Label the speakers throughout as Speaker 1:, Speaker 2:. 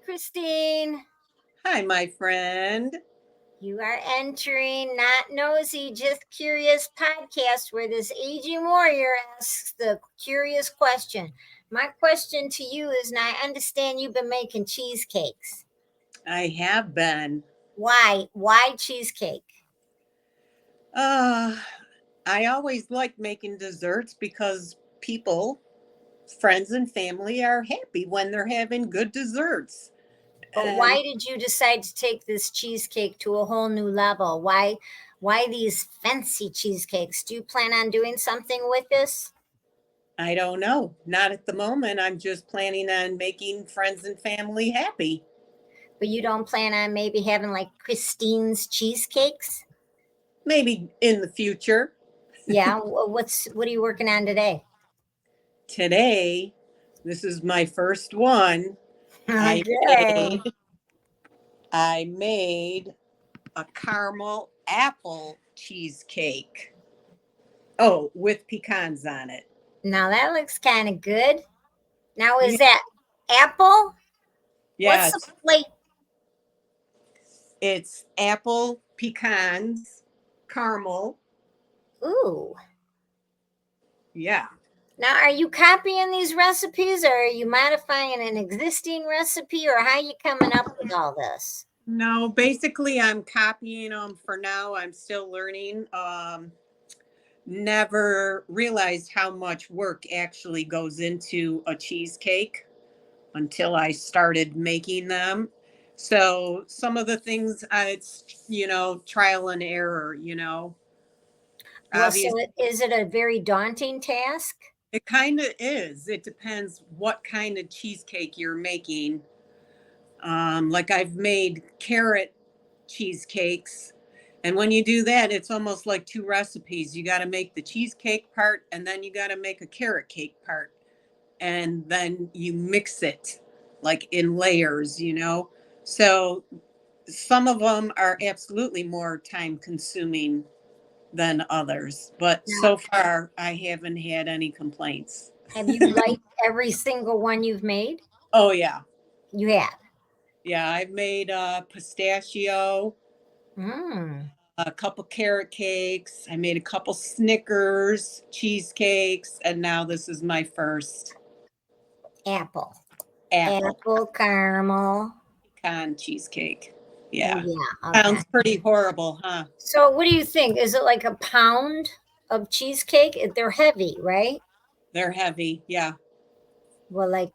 Speaker 1: Christine.
Speaker 2: Hi, my friend.
Speaker 1: You are entering Not Nosy, Just Curious podcast where this aging warrior asks the curious question. My question to you is now I understand you've been making cheesecakes.
Speaker 2: I have been.
Speaker 1: Why? Why cheesecake?
Speaker 2: Uh, I always like making desserts because people, friends, and family are happy when they're having good desserts.
Speaker 1: But
Speaker 2: And
Speaker 1: why did you decide to take this cheesecake to a whole new level? Why these fancy cheesecakes? Do you plan on doing something with this?
Speaker 2: I don't know, not at the moment. I'm just planning on making friends and family happy.
Speaker 1: But you don't plan on maybe having like Christine's cheesecakes?
Speaker 2: Maybe in the future.
Speaker 1: Yeah. What are you working on today?
Speaker 2: Today, this is my first one. I
Speaker 1: Okay.
Speaker 2: made I made a caramel apple cheesecake. Oh, with pecans on it.
Speaker 1: Now that looks kind of good. Now
Speaker 2: You,
Speaker 1: is that apple?
Speaker 2: yeah,
Speaker 1: What's the plate?
Speaker 2: it's apple, pecans, caramel.
Speaker 1: Ooh.
Speaker 2: Yeah.
Speaker 1: Now are you copying these recipes or are you modifying an existing recipe or how are you coming up with all this?
Speaker 2: No, basically I'm copying them for now. I'm still learning. Never realized how much work actually goes into a cheesecake until I started making them. So some of the things, it's, trial and error.
Speaker 1: Well, so
Speaker 2: Obviously,
Speaker 1: is it a very daunting task?
Speaker 2: it kind of is. It depends what kind of cheesecake you're making. Like I've made carrot cheesecakes. And when you do that, it's almost like two recipes. You got to make the cheesecake part and then you got to make a carrot cake part. And then you mix it like in layers. So some of them are absolutely more time consuming than others. But
Speaker 1: Now,
Speaker 2: so far, I haven't had any complaints.
Speaker 1: have you liked every single one you've made?
Speaker 2: Oh, yeah.
Speaker 1: You have.
Speaker 2: Yeah, I've made pistachio,
Speaker 1: Mm,
Speaker 2: a couple carrot cakes. I made a couple Snickers cheesecakes, and now this is my first
Speaker 1: apple.
Speaker 2: apple
Speaker 1: Apple caramel.
Speaker 2: pecan cheesecake.
Speaker 1: Oh
Speaker 2: Yeah.
Speaker 1: yeah, okay.
Speaker 2: Sounds pretty horrible, huh?
Speaker 1: So what do you think? Is it like a pound of cheesecake? They're heavy, right?
Speaker 2: They're heavy. Yeah.
Speaker 1: Well, like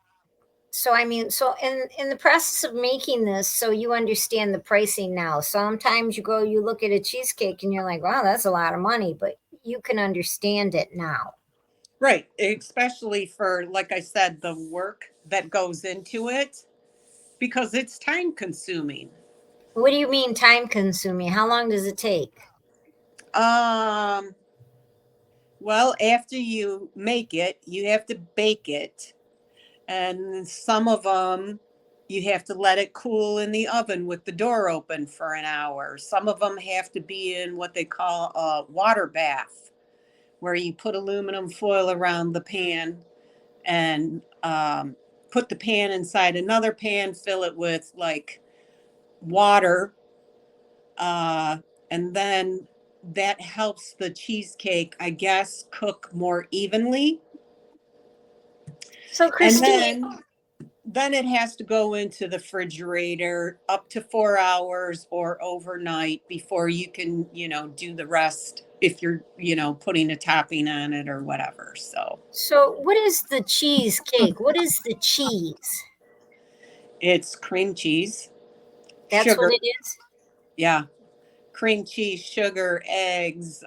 Speaker 1: so I mean, so in the process of making this, so you understand the pricing now. Sometimes you look at a cheesecake and you're like, wow, that's a lot of money, but you can understand it now.
Speaker 2: Right. Especially for, like I said, the work that goes into it because it's time consuming.
Speaker 1: What do you mean time consuming? How long does it take?
Speaker 2: Um, well, after you make it, you have to bake it. And some of them, you have to let it cool in the oven with the door open for an hour. Some of them have to be in what they call a water bath, where you put aluminum foil around the pan and put the pan inside another pan, fill it with like water, uh, and then that helps the cheesecake, I guess, cook more evenly.
Speaker 1: So
Speaker 2: And
Speaker 1: Christine,
Speaker 2: then it has to go into the refrigerator up to 4 hours or overnight before you can, do the rest if you're, putting a topping on it or whatever. So
Speaker 1: so what is the cheesecake? What is the cheese?
Speaker 2: it's cream cheese,
Speaker 1: That's what
Speaker 2: sugar.
Speaker 1: it is.
Speaker 2: Yeah. Cream cheese, sugar, eggs.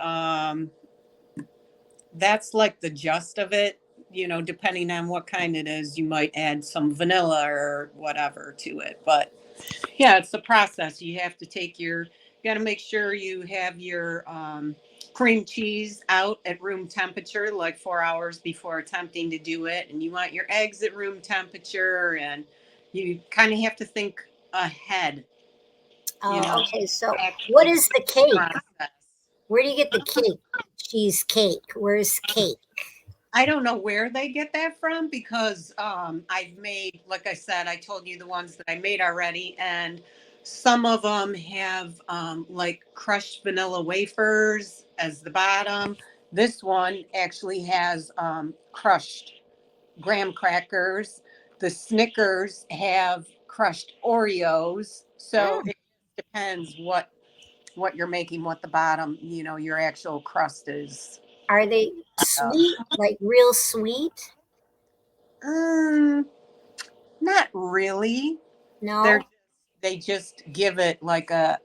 Speaker 2: That's like the gist of it. Depending on what kind it is, you might add some vanilla or whatever to it. But yeah, it's the process. You got to make sure you have your cream cheese out at room temperature, like 4 hours before attempting to do it. And you want your eggs at room temperature. And you kind of have to think ahead, you
Speaker 1: Oh,
Speaker 2: know,
Speaker 1: okay. So what
Speaker 2: actually
Speaker 1: is the cake?
Speaker 2: process.
Speaker 1: Where do you get the cake? Cheesecake. Where's cake?
Speaker 2: I don't know where they get that from because I've made, like I said, I told you the ones that I made already, and some of them have like crushed vanilla wafers as the bottom. This one actually has crushed graham crackers. The Snickers have crushed Oreos. So
Speaker 1: Mm.
Speaker 2: it depends what you're making, what the bottom, your actual crust is.
Speaker 1: Are they sweet, like real sweet?
Speaker 2: Um, Not really. They're
Speaker 1: No.
Speaker 2: they just give it like a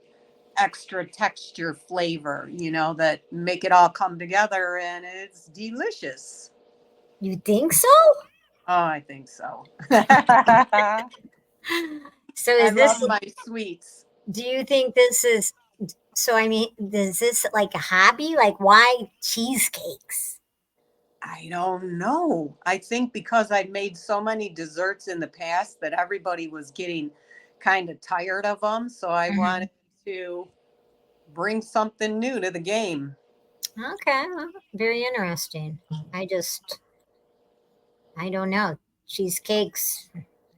Speaker 2: extra texture flavor, that make it all come together and it's delicious.
Speaker 1: You think so?
Speaker 2: Oh, I think so. I
Speaker 1: So is
Speaker 2: love
Speaker 1: this,
Speaker 2: my sweets.
Speaker 1: do you think this is, so I mean, is this like a hobby? Like why cheesecakes?
Speaker 2: I don't know. I think because I made so many desserts in the past that everybody was getting kind of tired of them, so I
Speaker 1: Mhm.
Speaker 2: wanted to bring something new to the game.
Speaker 1: Okay, well, very interesting. I just, I don't know. Cheesecakes,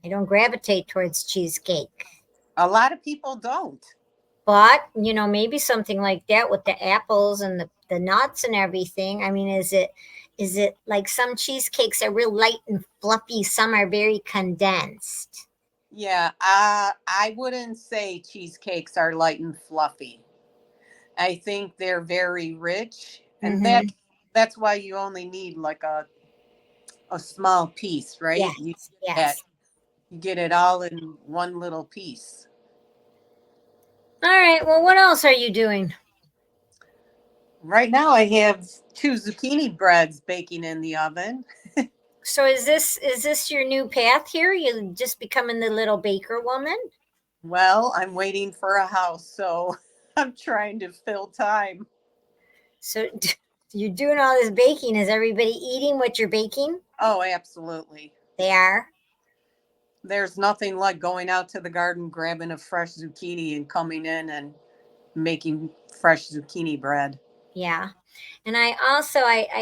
Speaker 1: I don't gravitate towards cheesecake.
Speaker 2: A lot of people don't.
Speaker 1: But, maybe something like that with the apples and the nuts and everything. I mean, is it like some cheesecakes are real light and fluffy, some are very condensed.
Speaker 2: Yeah, I wouldn't say cheesecakes are light and fluffy. I think they're very rich, and
Speaker 1: Mm-hmm.
Speaker 2: that's why you only need like a small piece, right?
Speaker 1: Yes,
Speaker 2: That
Speaker 1: yes.
Speaker 2: you get it all in one little piece.
Speaker 1: All right. Well, what else are you doing?
Speaker 2: Right now, I have two zucchini breads baking in the oven.
Speaker 1: So is this your new path here? You just becoming the little baker woman?
Speaker 2: Well, I'm waiting for a house, so I'm trying to fill time.
Speaker 1: So you're doing all this baking. Is everybody eating what you're baking?
Speaker 2: Oh, absolutely.
Speaker 1: They are.
Speaker 2: There's nothing like going out to the garden, grabbing a fresh zucchini, and coming in and making fresh zucchini bread.
Speaker 1: Yeah. And I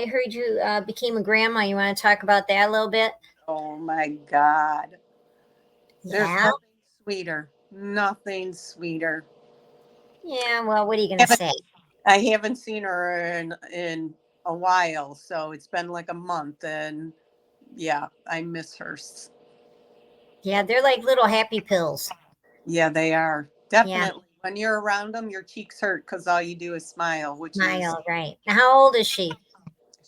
Speaker 1: heard you became a grandma. You want to talk about that a little bit?
Speaker 2: Oh my God. There's
Speaker 1: Yeah.
Speaker 2: nothing sweeter. Nothing sweeter.
Speaker 1: Yeah. Well, what are you gonna
Speaker 2: Haven't-
Speaker 1: say?
Speaker 2: I haven't seen her in a while, so it's been like a month, and yeah, I miss her.
Speaker 1: Yeah, they're like little happy pills.
Speaker 2: Yeah, they are
Speaker 1: Yeah.
Speaker 2: definitely. When you're around them, your cheeks hurt because all you do is smile. Which is
Speaker 1: Smile. Right. Now, how old is she?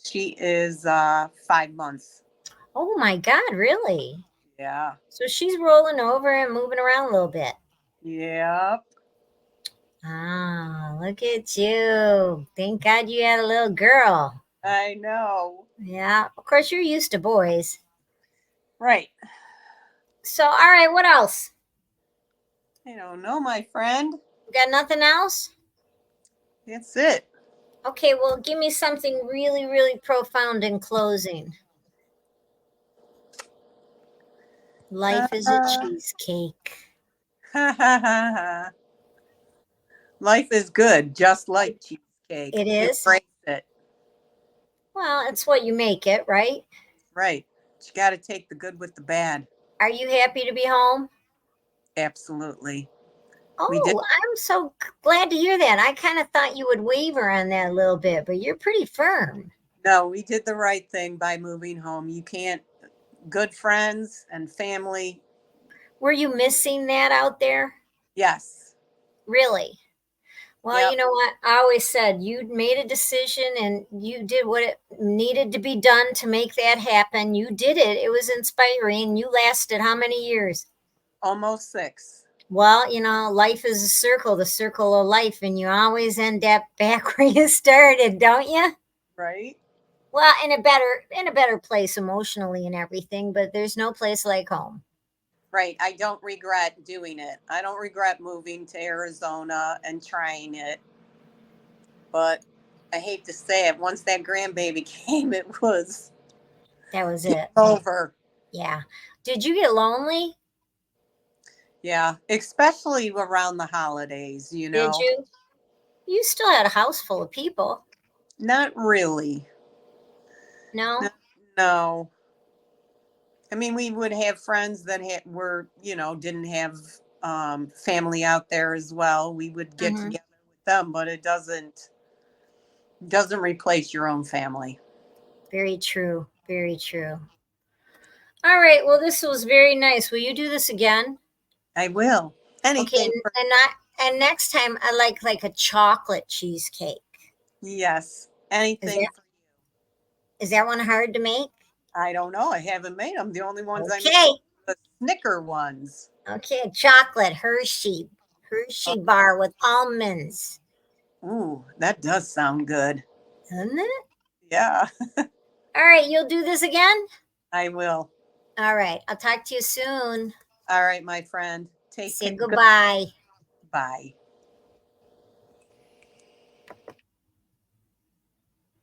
Speaker 2: she is 5 months.
Speaker 1: Oh my God! Really?
Speaker 2: Yeah.
Speaker 1: So she's rolling over and moving around a little bit.
Speaker 2: Yep.
Speaker 1: Ah, look at you. Thank God you had a little girl.
Speaker 2: I know.
Speaker 1: Yeah. Of course, you're used to boys.
Speaker 2: Right.
Speaker 1: So, all right. What else?
Speaker 2: I don't know, my friend.
Speaker 1: Got nothing else?
Speaker 2: That's it.
Speaker 1: Okay, well, give me something really, really profound in closing. Life is a
Speaker 2: Uh,
Speaker 1: cheesecake.
Speaker 2: Life is good, just like cheesecake.
Speaker 1: It is?
Speaker 2: Embrace it.
Speaker 1: Well, it's what you make it, right?
Speaker 2: Right. You got to take the good with the bad.
Speaker 1: Are you happy to be home?
Speaker 2: Absolutely. We did.
Speaker 1: Oh, I'm so glad to hear that. I kind of thought you would waver on that a little bit, but you're pretty firm.
Speaker 2: No, we did the right thing by moving home. You can't, good friends and family.
Speaker 1: Were you missing that out there?
Speaker 2: Yes.
Speaker 1: Really? Well, you
Speaker 2: Yep.
Speaker 1: know what? I always said you made a decision and you did what it needed to be done to make that happen. You did it. It was inspiring. You lasted how many years?
Speaker 2: Almost 6.
Speaker 1: Well, life is a circle, the circle of life, and you always end up back where you started, don't you?
Speaker 2: Right.
Speaker 1: Well, in a better place emotionally and everything, but there's no place like home.
Speaker 2: Right. I don't regret doing it. I don't regret moving to Arizona and trying it. But I hate to say it, once that grandbaby came, it was
Speaker 1: That was
Speaker 2: game
Speaker 1: it.
Speaker 2: over.
Speaker 1: Yeah. Did you get lonely?
Speaker 2: Yeah. Especially around the holidays,
Speaker 1: Did you? You still had a house full of people.
Speaker 2: Not really.
Speaker 1: No?
Speaker 2: No. I mean, we would have friends that were, didn't have family out there as well. We would get
Speaker 1: Hmm.
Speaker 2: together with them, but it doesn't replace your own family.
Speaker 1: Very true. Very true. All right. Well, this was very nice. Will you do this again?
Speaker 2: I will.
Speaker 1: Okay.
Speaker 2: Anything
Speaker 1: And,
Speaker 2: for
Speaker 1: and not and next time I like a chocolate cheesecake.
Speaker 2: yes.
Speaker 1: Is
Speaker 2: Anything
Speaker 1: that
Speaker 2: for
Speaker 1: is that one hard to make?
Speaker 2: I don't know. I haven't made them. The only ones I made
Speaker 1: Okay.
Speaker 2: were the Snicker ones.
Speaker 1: Okay. Chocolate Hershey
Speaker 2: Oh,
Speaker 1: bar with almonds.
Speaker 2: ooh, that does sound good.
Speaker 1: Isn't it?
Speaker 2: Yeah,
Speaker 1: All right. You'll do this again?
Speaker 2: I will.
Speaker 1: All right. I'll talk to you soon.
Speaker 2: All right, my friend. Take
Speaker 1: Say
Speaker 2: care.
Speaker 1: goodbye.
Speaker 2: Goodbye.